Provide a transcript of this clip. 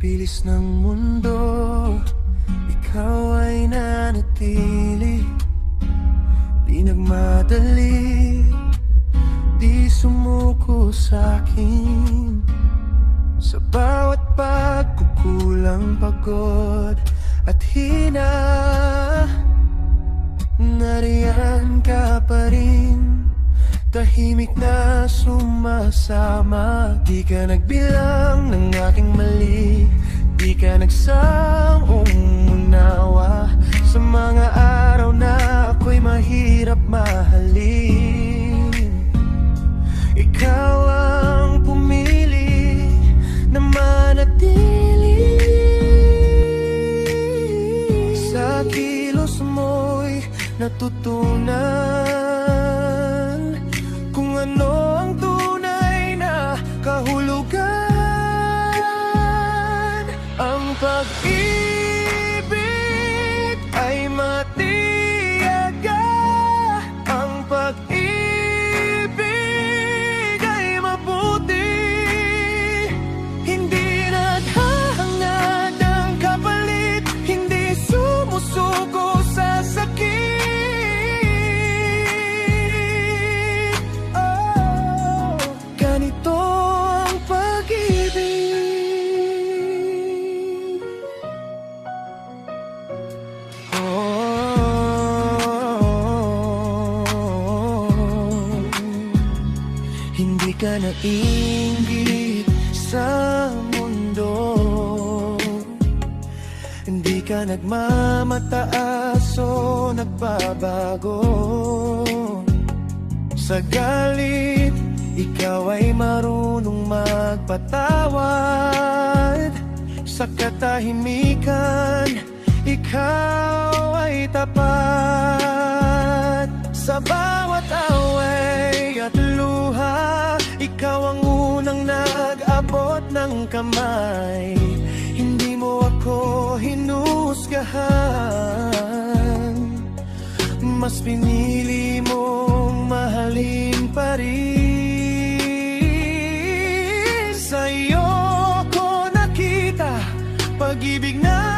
bilis ng mundo, ikaw ay nanatili. Di nagmadali, di sumuko sa'kin. Sa bawat pagkukulang, pagod at hina, nariyan ka pa rin, tahimik na sumasama. Di ka nagbilang ng aking mali, di ka nagsaong unawa sa mga araw na ako'y mahirap mahalin. Ikaw ang pumili na manatili. Sa kilos mo'y natutunan kung ano ang tunay na kahulugan. Ang pag-ibig ay matiyaga, ang pag-ibig ay mabuti. Hindi naghahangad ng kapalit, hindi sumusuko sa sakit. Ganito ang pag-ibig. Hindi ka nainggit sa mundo, hindi ka nagmamataas o nagbabago. Sa galit, ikaw ay marunong magpatawad. Sa katahimikan, ikaw ay tapat. Sa bawat away at luha, ikaw ang unang nag-abot ng kamay. Hindi mo ako hinusgahan, mas pinili mong mahalin pa rin. Sa'yo ko nakita pag-ibig na